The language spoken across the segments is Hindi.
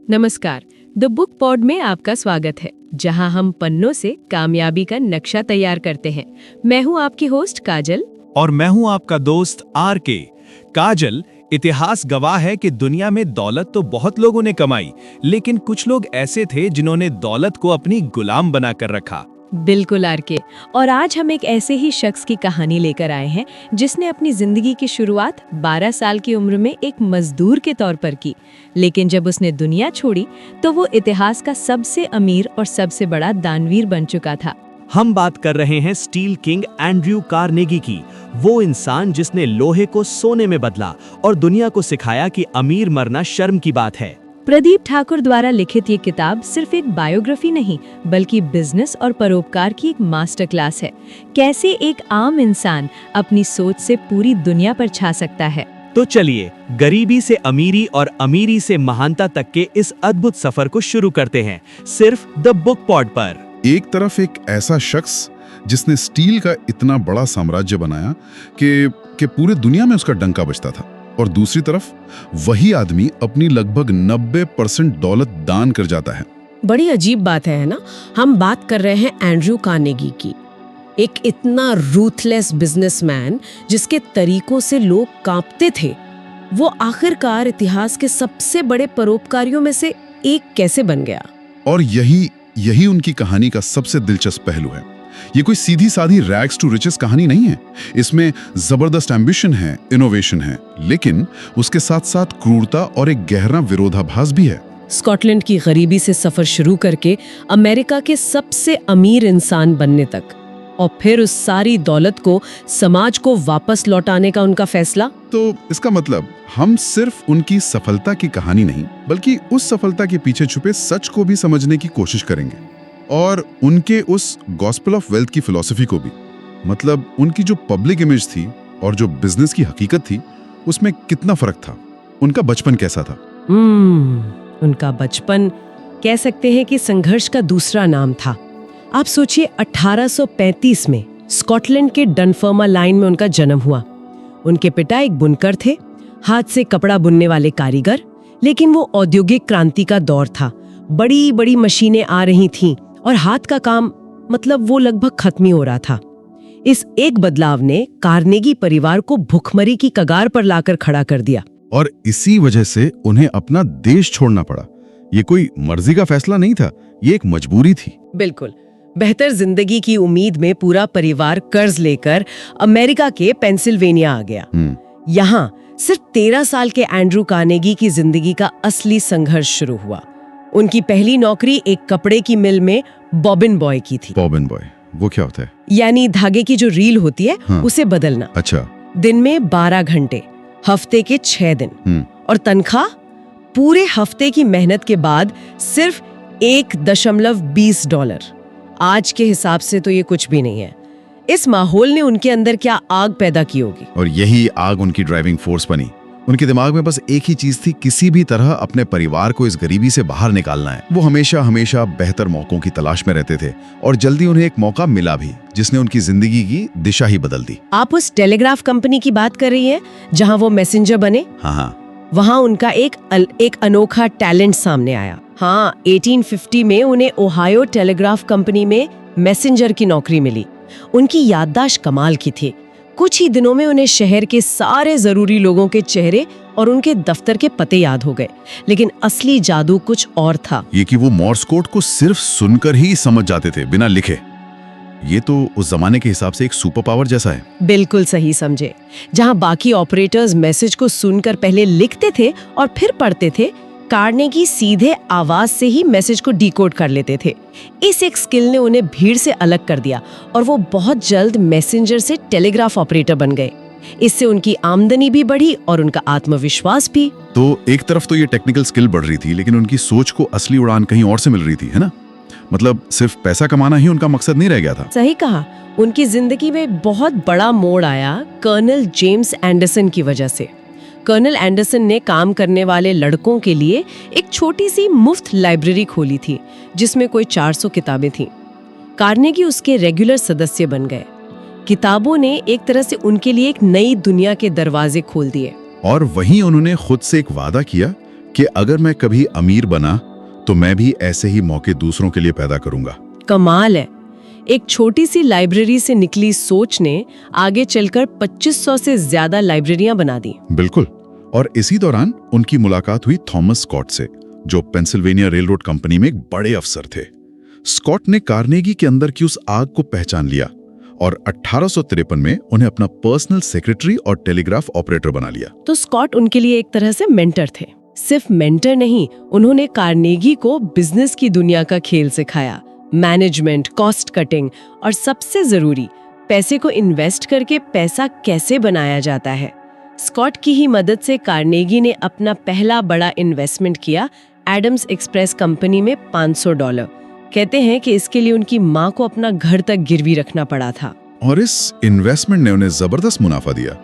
नमस्कार। द बुक पॉड में आपका स्वागत है, जहां हम पन्नों से कामयाबी का नक्शा तैयार करते हैं। मैं हूं आपकी होस्ट काजल। और मैं हूं आपका दोस्त RK। काजल, इतिहास गवाह है कि दुनिया में दौलत तो बहुत लोगों ने कमाई, लेकिन कुछ लोग ऐसे थे जिन्होंने दौलत को अपनी गुलाम बनाकर रखा। बिल्कुल RK। और आज हम एक ऐसे ही शख्स की कहानी लेकर आए हैं जिसने अपनी जिंदगी की शुरुआत 12 साल की उम्र में एक मजदूर के तौर पर की, लेकिन जब उसने दुनिया छोड़ी तो वो इतिहास का सबसे अमीर और सबसे बड़ा दानवीर बन चुका था। हम बात कर रहे हैं स्टील किंग एंड्रयू कार्नेगी की, वो इंसान जिसने लोहे को सोने में बदला और दुनिया को सिखाया कि अमीर मरना शर्म की बात है। प्रदीप ठाकुर द्वारा लिखित ये किताब सिर्फ एक बायोग्राफी नहीं, बल्कि बिजनेस और परोपकार की एक मास्टर क्लास है। कैसे एक आम इंसान अपनी सोच से पूरी दुनिया पर छा सकता है। तो चलिए गरीबी से अमीरी और अमीरी से महानता तक के इस अद्भुत सफर को शुरू करते हैं, सिर्फ द बुक पॉड पर। एक तरफ एक ऐसा शख्स जिसने स्टील का इतना बड़ा साम्राज्य बनाया कि पूरे दुनिया में उसका डंका बजता था, और दूसरी तरफ वही आदमी अपनी लगभग 90% दौलत दान कर जाता है। बड़ी अजीब बात है ना। हम बात कर रहे हैं एंड्रयू कार्नेगी की, एक इतना रूथलेस बिजनेसमैन जिसके तरीकों से लोग कांपते थे। वो आखिरकार इतिहास के सबसे बड़े परोपकारियों में से एक कैसे बन गया। और यही उनकी कहानी का सबसे दिलचस्प पहलू है। ये कोई सीधी साधी रैग्स टू रिचेस कहानी नहीं है। इसमें जबरदस्त एम्बिशन है, इनोवेशन है, लेकिन उसके साथ साथ क्रूरता और एक गहरा विरोधाभास भी है। स्कॉटलैंड की गरीबी से सफर शुरू करके अमेरिका के सबसे अमीर इंसान बनने तक, और फिर उस सारी दौलत को समाज को वापस लौटाने का उनका फैसला। तो इसका मतलब हम सिर्फ उनकी सफलता की कहानी नहीं, बल्कि उस सफलता के पीछे छुपे सच को भी समझने की कोशिश करेंगे, और उनके उस गॉस्पेल ऑफ वेल्थ की फिलॉसफी को भी। मतलब उनकी जो पब्लिक इमेज थी और जो बिजनेस की हकीकत थी, उसमें कितना फर्क था। उनका बचपन कैसा था। उनका बचपन कह सकते हैं कि संघर्ष का दूसरा नाम था। आप सोचिए, 1835 में स्कॉटलैंड के डनफर्मा लाइन में उनका जन्म हुआ। उनके पिता एक बुनकर थे, हाथ से कपड़ा बुनने वाले कारीगर। लेकिन वो औद्योगिक क्रांति का दौर था, बड़ी बड़ी मशीनें आ रही थीं और हाथ का काम मतलब वो लगभग खत्म ही हो रहा था। इस एक बदलाव ने कार्नेगी परिवार को भुखमरी की कगार पर लाकर खड़ा कर दिया। और इसी वजह से उन्हें अपना देश छोड़ना पड़ा। ये कोई मर्जी का फैसला नहीं था, ये एक मजबूरी थी। बिल्कुल। बेहतर जिंदगी की उम्मीद में पूरा परिवार कर्ज लेकर अमेरिका के पेंसिल्वेनिया आ गया। यहाँ सिर्फ 13 साल के एंड्रयू कार्नेगी की जिंदगी का असली संघर्ष शुरू हुआ। उनकी पहली नौकरी एक कपड़े की मिल में बॉबिन बॉय की थी। बॉबिन बॉय वो क्या होता है? यानी धागे की जो रील होती है, उसे बदलना। अच्छा। दिन में 12 घंटे, हफ्ते के 6 दिन, और तनख्वाह पूरे हफ्ते की मेहनत के बाद सिर्फ $1.20। आज के हिसाब से तो ये कुछ भी नहीं है। इस माहौल ने उनके अंदर क्या आग पैदा की होगी। और यही आग उनकी ड्राइविंग फोर्स बनी। उनके दिमाग में बस एक ही चीज थी, किसी भी तरह अपने परिवार को इस गरीबी से बाहर निकालना है। वो हमेशा बेहतर मौकों की तलाश में रहते थे, और जल्दी उन्हें एक मौका मिला भी, जिसने उनकी जिंदगी की दिशा ही बदल दी। आप उस टेलीग्राफ कंपनी की बात कर रही हैं जहां वो मैसेंजर बने? हाँ। वहां उनका एक अनोखा टैलेंट सामने आया। हाँ, 1850 में उन्हें ओहायो टेलीग्राफ कंपनी में मैसेंजर की नौकरी मिली। उनकी याददाश्त कमाल की थी। कुछ ही दिनों में उन्हें शहर के सारे जरूरी लोगों के चेहरे और उनके दफ्तर के पते याद हो गए। लेकिन असली जादू कुछ और था। ये कि वो मोर्स कोड को सिर्फ सुनकर ही समझ जाते थे, बिना लिखे। ये तो उस जमाने के हिसाब से एक सुपर पावर जैसा है। बिल्कुल सही समझे। जहां बाकी ऑपरेटर्स मैसेज को सुनकर पहले लिखते थे और फिर पढ़ते थे, कार्नेगी सीधे आवाज से ही मैसेज को डिकोड कर लेते थे। इस एक स्किल ने उन्हें भीड़ से अलग कर दिया, और वो बहुत जल्द मैसेंजर से टेलीग्राफ ऑपरेटर बन गए। इससे उनकी आमदनी भी बढ़ी और उनका आत्मविश्वास भी। तो एक तरफ तो ये टेक्निकल स्किल बढ़ रही थी, लेकिन उनकी सोच को असली उड़ान कहीं और से मिल रही थी, है ना? मतलब सिर्फ पैसा कमाना ही उनका मकसद नहीं रह गया था। सही कहा। उनकी जिंदगी में बहुत बड़ा मोड़ आया कर्नल जेम्स एंडरसन की वजह से। कर्नल एंडरसन ने काम करने वाले लड़कों के लिए एक छोटी सी मुफ्त लाइब्रेरी खोली थी, जिसमें कोई 400 किताबें थीं। कार्नेगी उसके रेगुलर सदस्य बन गए। किताबों ने एक तरह से उनके लिए एक नई दुनिया के दरवाजे खोल दिए। और वहीं उन्होंने खुद से एक वादा किया कि अगर मैं कभी अमीर बना तो मैं भी ऐसे ही मौके दूसरों के लिए पैदा करूंगा। कमाल है। एक छोटी सी लाइब्रेरी से निकली सोच ने आगे चलकर 2500 से ज्यादा लाइब्रेरियां बना दी। बिल्कुल। और इसी दौरान उनकी मुलाकात हुई थॉमस स्कॉट से, जो पेंसिल्वेनिया रेलरोड कंपनी में एक बड़े अफसर थे। स्कॉट ने कार्नेगी के अंदर की उस आग को पहचान लिया और 1853 में उन्हें अपना पर्सनल सेक्रेटरी और टेलीग्राफ ऑपरेटर बना लिया। तो स्कॉट उनके लिए एक तरह से मेंटर थे। सिर्फ मेंटर नहीं, उन्होंने कार्नेगी को बिजनेस की दुनिया का खेल सिखाया, मैनेजमेंट, कॉस्ट कटिंग और सबसे जरूरी पैसे को इन्वेस्ट करके पैसा कैसे बनाया जाता है। स्कॉट की ही मदद से कार्नेगी ने अपना पहला बड़ा इन्वेस्टमेंट किया, एडम्स एक्सप्रेस कंपनी में $500। कहते हैं कि इसके लिए उनकी माँ को अपना घर तक गिरवी रखना पड़ा था। और इस इन्वेस्टमेंट ने उन्हें जबरदस्त मुनाफा दिया।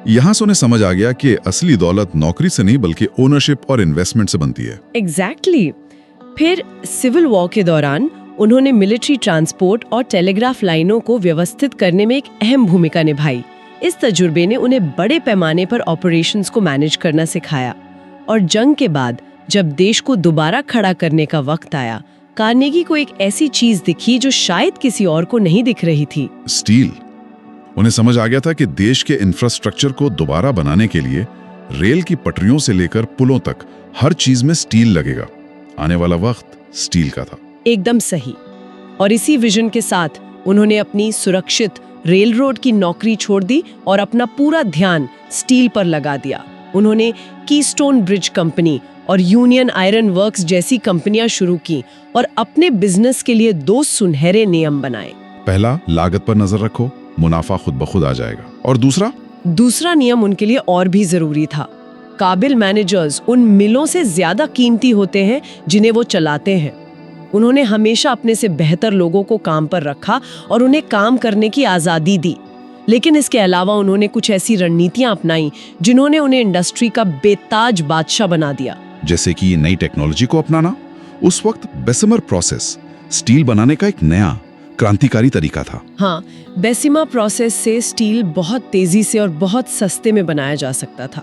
यहां से उन्हें समझ आ गया कि असली दौलत नौकरी से नहीं बल्कि ओनरशिप और इन्वेस्टमेंट से बनती है। एग्जैक्टली। फिर सिविल वॉर के दौरान उन्होंने मिलिट्री ट्रांसपोर्ट और टेलीग्राफ लाइनों को व्यवस्थित करने में एक अहम भूमिका निभाई। इस तजुर्बे ने उन्हें बड़े पैमाने पर ऑपरेशंस को मैनेज करना सिखाया। और जंग के बाद जब देश को दोबारा खड़ा करने का वक्त आया, कार्नेगी को एक ऐसी चीज दिखी जो शायद किसी और को नहीं दिख रही थी, स्टील। उन्हें समझ आ गया था कि देश के इंफ्रास्ट्रक्चर को दोबारा बनाने के लिए रेल की पटरियों से लेकर पुलों तक हर चीज में स्टील लगेगा। आने वाला वक्त स्टील का था। एकदम सही। और इसी विजन के साथ उन्होंने अपनी सुरक्षित रेल रोड की नौकरी छोड़ दी और अपना पूरा ध्यान स्टील पर लगा दिया। उन्होंने कीस्टोन ब्रिज कंपनी और यूनियन आयरन वर्क्स जैसी कंपनियां शुरू की और अपने बिजनेस के लिए 2 सुनहरे नियम बनाए। पहला, लागत पर नजर रखो, मुनाफा खुद ब खुद आ जाएगा। और दूसरा नियम उनके लिए और भी जरूरी था। काबिल मैनेजर्स उन मिलों से ज्यादा कीमती होते हैं जिन्हें वो चलाते हैं। उन्होंने हमेशा अपने से बेहतर लोगों को काम पर रखा और उन्हें काम करने की आजादी दी। लेकिन इसके अलावा उन्होंने कुछ ऐसी रणनीतियां अपनाई जिन्होंने उन्हें इंडस्ट्री का बेताज बादशाह बना दिया। जैसे कि नई टेक्नोलॉजी को अपनाना। उस वक्त बेसिमर प्रोसेस स्टील बनाने का एक नया क्रांतिकारी तरीका था। हाँ, बेसिमा प्रोसेस से स्टील बहुत तेजी से और बहुत सस्ते में बनाया जा सकता था।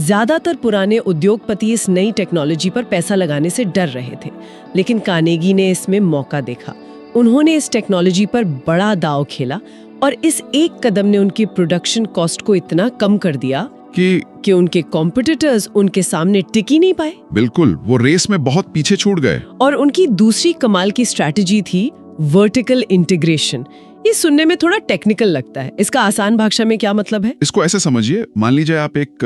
ज्यादातर पुराने उद्योगपति इस नई टेक्नोलॉजी पर पैसा लगाने से डर रहे थे, लेकिन कार्नेगी ने इसमें मौका देखा। उन्होंने इस टेक्नोलॉजी पर बड़ा दांव खेला और इस एक कदम ने उनकी प्रोडक्शन कॉस्ट को इतना कम कर दिया कि उनके कॉम्पिटिटर्स उनके सामने टिक ही नहीं पाए। बिल्कुल, वो रेस में बहुत पीछे छूट गए। और उनकी दूसरी कमाल की स्ट्रैटेजी थी वर्टिकल इंटीग्रेशन। ये सुनने में थोड़ा टेक्निकल लगता है, इसका आसान भाषा में क्या मतलब है? इसको ऐसे समझिए, मान लीजिए आप एक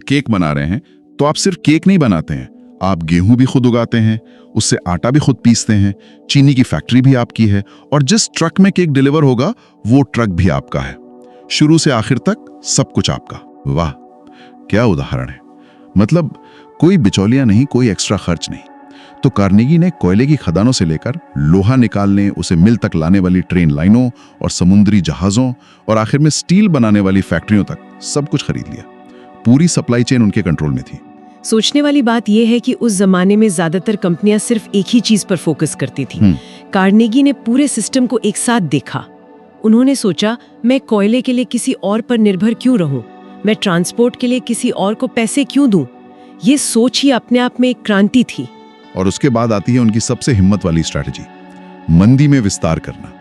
केक बना रहे हैं, तो आप सिर्फ केक नहीं बनाते हैं, आप गेहूं भी खुद उगाते हैं, उससे आटा भी खुद पीसते हैं, चीनी की फैक्ट्री भी आपकी है, और जिस ट्रक में केक डिलीवर होगा वो ट्रक भी आपका है। शुरू से आखिर तक सब कुछ आपका। वाह, क्या उदाहरण है। मतलब कोई बिचौलिया नहीं, कोई एक्स्ट्रा खर्च नहीं। तो कार्नेगी ने कोयले की खदानों से लेकर लोहा निकालने, उसे मिल तक लाने वाली ट्रेन लाइनों और समुद्री जहाजों और आखिर में स्टील बनाने वाली फैक्ट्रियों तक सब कुछ खरीद लिया। पूरी सप्लाई चेन उनके कंट्रोल में थी। सोचने वाली बात यह है कि उस जमाने में ज्यादातर कंपनियां सिर्फ एक ही चीज पर फोकस करती थी। कार्नेगी ने पूरे सिस्टम को एक साथ देखा। उन्होंने सोचा, मैं कोयले के लिए किसी और पर निर्भर क्यों रहूं? मैं ट्रांसपोर्ट के लिए किसी और को पैसे क्यों दूं? ये सोच ही अपने आप में एक क्रांति थी। और उसके बाद आती है उनकी सबसे हिम्मत वाली स्ट्रैटेजी, मंदी में विस्तार करना।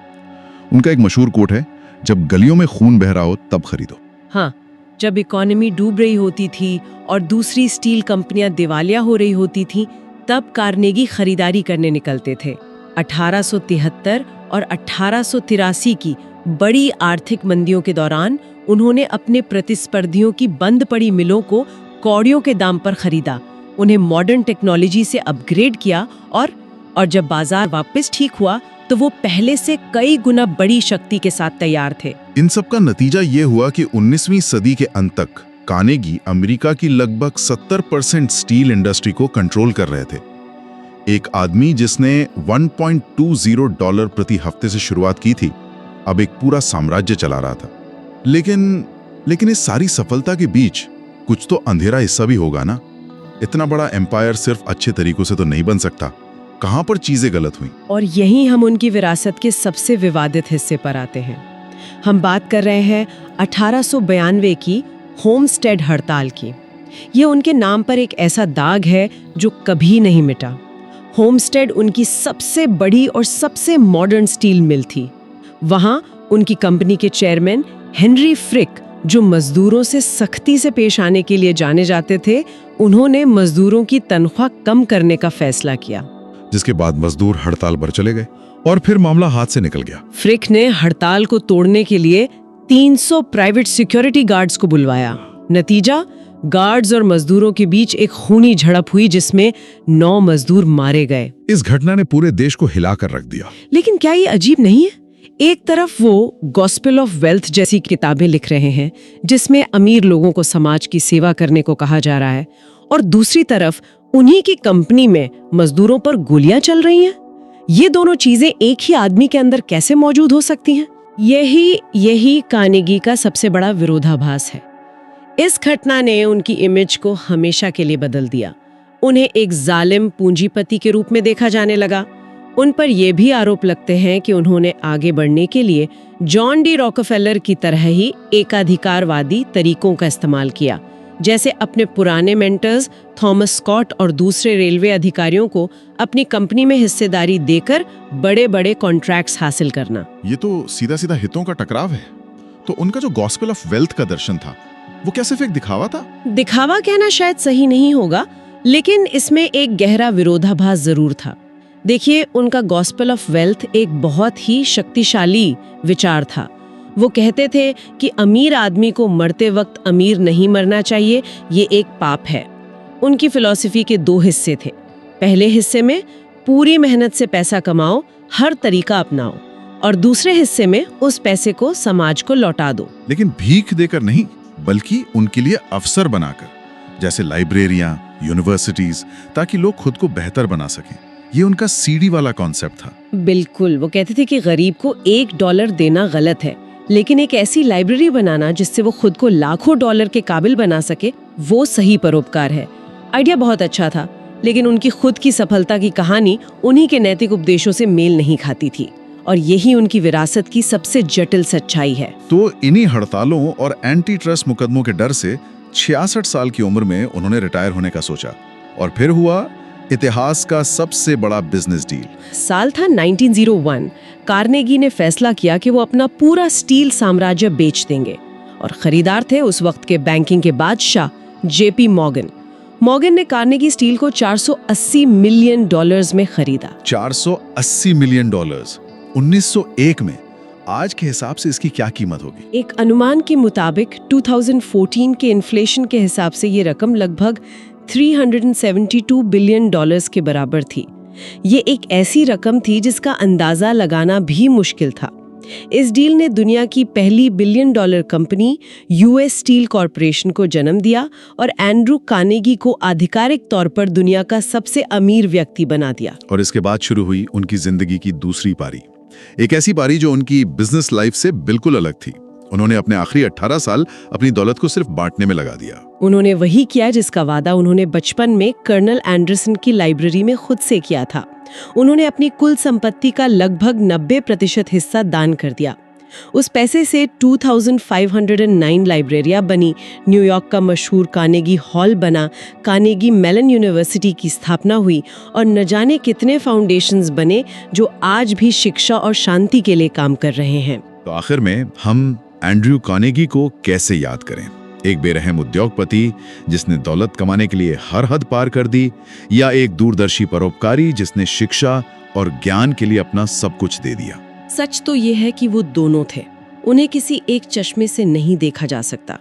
उनका एक मशहूर कोट है, जब गलियों में खून बह रहा हो तब खरीदो। हाँ, जब इकोनॉमी डूब रही होती थी और दूसरी स्टील कंपनियां दिवालिया हो रही होती थी, तब कार्नेगी खरीदारी करने निकलते थे। 1873 और 1883 की बड़ी आर्थिक मंदियों के दौरान उन्होंने अपने प्रतिस्पर्धियों की बंद पड़ी मिलों को कौड़ियों के दाम पर खरीदा, उन्हें मॉडर्न टेक्नोलॉजी से अपग्रेड किया और जब बाजार वापस ठीक हुआ तो वो पहले से कई गुना बड़ी शक्ति के साथ तैयार थे। इन सब का नतीजा ये हुआ कि 19वीं सदी के अंत तक कार्नेगी अमेरिका की लगभग 70% स्टील इंडस्ट्री को कंट्रोल कर रहे थे। एक आदमी जिसने $1.20 प्रति हफ्ते से शुरुआत की थी, अब एक पूरा साम्राज्य चला रहा था। लेकिन इस सारी सफलता के बीच कुछ तो अंधेरा हिस्सा भी होगा ना। इतना बड़ा एम्पायर सिर्फ अच्छे तरीकों से तो नहीं बन सकता। कहां पर चीजें गलत हुई? और यहीं हम उनकी विरासत के सबसे विवादित हिस्से पर आते हैं। हम बात कर रहे हैं 1892 की होमस्टेड हड़ताल की। ये उनके नाम पर एक ऐसा दाग है जो कभी नहीं मिटा। होमस्टेड उनकी सबसे बड़ी और सबसे मॉडर्न स्टील मिल थी। वहां उनकी कंपनी के चेयरमैन हेनरी फ्रिक, जो मजदूरों से सख्ती से पेश आने के लिए जाने जाते थे, उन्होंने मजदूरों की तनख्वाह कम करने का फैसला किया, जिसके बाद मजदूर हड़ताल पर चले गए और फिर मामला हाथ से निकल गया। फ्रिक ने हड़ताल को तोड़ने के लिए 300 प्राइवेट सिक्योरिटी गार्ड्स को बुलवाया। नतीजा, गार्ड्स और मजदूरों के बीच एक खूनी झड़प हुई जिसमें 9 मजदूर मारे गए। इस घटना ने पूरे देश को हिलाकर रख दिया। लेकिन क्या ये अजीब नहीं है? एक तरफ वो गॉस्पेल ऑफ वेल्थ जैसी किताबें लिख रहे हैं जिसमें अमीर लोगों को समाज की सेवा करने को कहा जा रहा है, और दूसरी तरफ उन्हीं की कंपनी में मजदूरों पर गोलियां चल रही हैं। ये दोनों चीजें एक ही आदमी के अंदर कैसे मौजूद हो सकती हैं? यही कार्नेगी का सबसे बड़ा विरोधाभास है। इस घटना ने उनकी इमेज को हमेशा के लिए बदल दिया। उन्हें एक जालिम पूंजीपति के रूप में देखा जाने लगा। उन पर यह भी आरोप लगते हैं कि उन्होंने आगे बढ़ने के लिए जॉन डी रॉकफेलर की तरह ही एकाधिकारवादी तरीकों का इस्तेमाल किया, जैसे अपने पुराने मेंटर्स थॉमस स्कॉट और दूसरे रेलवे अधिकारियों को अपनी कंपनी में हिस्सेदारी देकर बड़े बड़े कॉन्ट्रैक्ट्स हासिल करना। ये तो सीधा सीधा हितों का टकराव है। तो उनका जो गॉस्पेल ऑफ वेल्थ का दर्शन था, वो क्या सिर्फ एक दिखावा था? दिखावा कहना शायद सही नहीं होगा, लेकिन इसमें एक गहरा विरोधाभास जरूर था। देखिए, उनका गॉस्पेल ऑफ वेल्थ एक बहुत ही शक्तिशाली विचार था। वो कहते थे कि अमीर आदमी को मरते वक्त अमीर नहीं मरना चाहिए, ये एक पाप है। उनकी फिलॉसफी के 2 हिस्से थे। पहले हिस्से में पूरी मेहनत से पैसा कमाओ, हर तरीका अपनाओ, और दूसरे हिस्से में उस पैसे को समाज को लौटा दो। लेकिन भीख देकर नहीं, बल्कि उनके लिए अवसर बनाकर, जैसे लाइब्रेरियां, यूनिवर्सिटीज, ताकि लोग खुद को बेहतर बना सकें। ये उनका सीडी वाला कॉन्सेप्ट था। बिल्कुल, वो कहते थे कि गरीब को $1 देना गलत है, लेकिन एक ऐसी लाइब्रेरी बनाना जिससे वो खुद को लाखों डॉलर के काबिल बना सके, वो सही परोपकार है। आइडिया बहुत अच्छा था, लेकिन उनकी खुद की सफलता की कहानी उन्हीं के नैतिक उपदेशों से मेल नहीं खाती थी, और यही उनकी विरासत की सबसे जटिल सच्चाई है। तो इन्हीं हड़तालों और एंटी ट्रस्ट मुकदमों के डर से 66 साल की उम्र में उन्होंने रिटायर होने का सोचा, और फिर हुआ इतिहास का सबसे बड़ा बिजनेस डील। साल था 1901। कार्नेगी ने फैसला किया कि वो अपना पूरा स्टील साम्राज्य बेच देंगे, और खरीदार थे उस वक्त के बैंकिंग के बादशाह जेपी मॉर्गन। मॉर्गन ने कार्नेगी स्टील को $480 मिलियन में खरीदा। $480 मिलियन 1901 में। आज के हिसाब से इसकी क्या कीमत होगी? एक अनुमान के मुताबिक 2014 के इन्फ्लेशन के हिसाब से ये रकम लगभग $372 बिलियन के बराबर थी। ये एक ऐसी रकम थी जिसका अंदाजा लगाना भी मुश्किल था। इस डील ने दुनिया की पहली $1 billion company US steel corporation को जन्म दिया और एंड्रू कार्नेगी को आधिकारिक तौर पर दुनिया का सबसे अमीर व्यक्ति बना दिया। और इसके बाद शुरू हुई उनकी जिंदगी की दूसरी पारी, एक ऐसी पारी जो उनकी बिजनेस लाइफ से बिल्कुल अलग थी। उन्होंने अपने आखिरी 18 साल अपनी दौलत को सिर्फ बांटने में लगा दिया। उन्होंने वही किया जिसका वादा उन्होंने बचपन में कर्नल एंडरसन की लाइब्रेरी में खुद से किया था। उन्होंने अपनी कुल संपत्ति का लगभग 90% हिस्सा दान कर दिया। उस पैसे से 2509 लाइब्रेरियां बनी, न्यूयॉर्क का मशहूर कार्नेगी हॉल बना, कार्नेगी मेलन यूनिवर्सिटी की स्थापना हुई, और न जाने कितने फाउंडेशंस बने जो आज भी शिक्षा और शांति के लिए काम कर रहे हैं। तो आखिर में हम एंड्रयू कार्नेगी को कैसे याद करें? एक बेरहम उद्योगपति जिसने दौलत कमाने के लिए हर हद पार कर दी, या एक दूरदर्शी परोपकारी जिसने शिक्षा और ज्ञान के लिए अपना सब कुछ दे दिया? सच तो ये है कि वो दोनों थे। उन्हें किसी एक चश्मे से नहीं देखा जा सकता।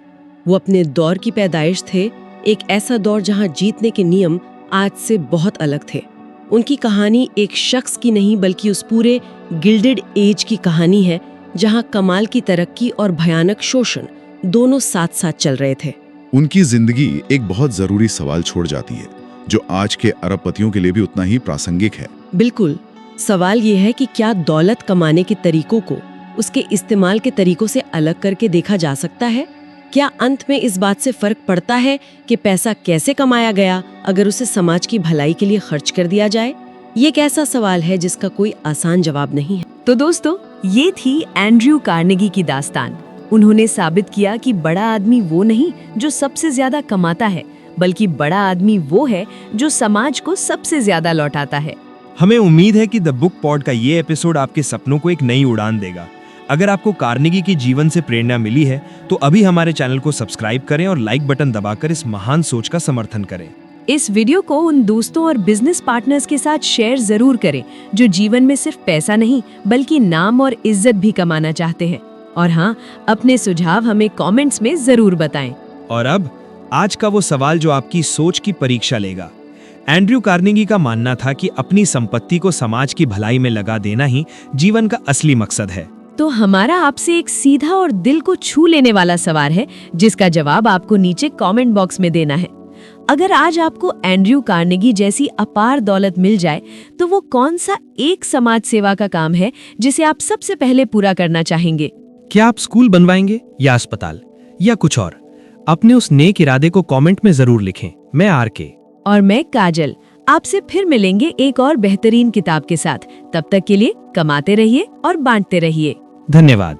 वो अपने दौर की पैदाइश थे, एक ऐसा दौर जहां जीतने के नियम आज से बहुत अलग थे। उनकी कहानी एक शख्स की नहीं बल्कि उस पूरे गिल्डेड एज की कहानी है जहां कमाल की तरक्की और भयानक शोषण दोनों साथ साथ चल रहे थे। उनकी जिंदगी एक बहुत जरूरी सवाल छोड़ जाती है, जो आज के अरबपतियों के लिए भी उतना ही प्रासंगिक है। बिल्कुल। सवाल ये है कि क्या दौलत कमाने के तरीकों को उसके इस्तेमाल के तरीकों से अलग करके देखा जा सकता है? क्या अंत में इस बात से फर्क पड़ता है कि पैसा कैसे कमाया गया अगर उसे समाज की भलाई के लिए खर्च कर दिया जाए? ये एक ऐसा सवाल है जिसका कोई आसान जवाब नहीं है। तो दोस्तों, ये थी एंड्रयू कार्नेगी की दास्तान। उन्होंने साबित किया कि बड़ा आदमी वो नहीं जो सबसे ज्यादा कमाता है, बल्कि बड़ा आदमी वो है जो समाज को सबसे ज्यादा लौटाता है। हमें उम्मीद है कि द बुक पॉड का ये एपिसोड आपके सपनों को एक नई उड़ान देगा। अगर आपको कार्नेगी की जीवन से प्रेरणा मिली है तो अभी हमारे चैनल को सब्सक्राइब करें और लाइक बटन दबाकर इस महान सोच का समर्थन करें। इस वीडियो को उन दोस्तों और बिजनेस पार्टनर्स के साथ शेयर जरूर करें जो जीवन में सिर्फ पैसा नहीं बल्कि नाम और इज्जत भी कमाना चाहते हैं। और हाँ, अपने सुझाव हमें कमेंट्स में जरूर बताएं। और अब आज का वो सवाल जो आपकी सोच की परीक्षा लेगा। एंड्रयू कार्नेगी का मानना था कि अपनी संपत्ति को समाज की भलाई में लगा देना ही जीवन का असली मकसद है। तो हमारा आपसे एक सीधा और दिल को छू लेने वाला सवाल है जिसका जवाब आपको नीचे कमेंट बॉक्स में देना है। अगर आज आपको एंड्रयू कार्नेगी जैसी अपार दौलत मिल जाए तो वो कौन सा एक समाज सेवा का काम है जिसे आप सबसे पहले पूरा करना चाहेंगे? क्या आप स्कूल बनवाएंगे या अस्पताल या कुछ और? अपने उस नेक इरादे को कमेंट में जरूर लिखें। मैं आरके और मैं काजल आपसे फिर मिलेंगे एक और बेहतरीन किताब के साथ। तब तक के लिए कमाते रहिए और बांटते रहिए। धन्यवाद।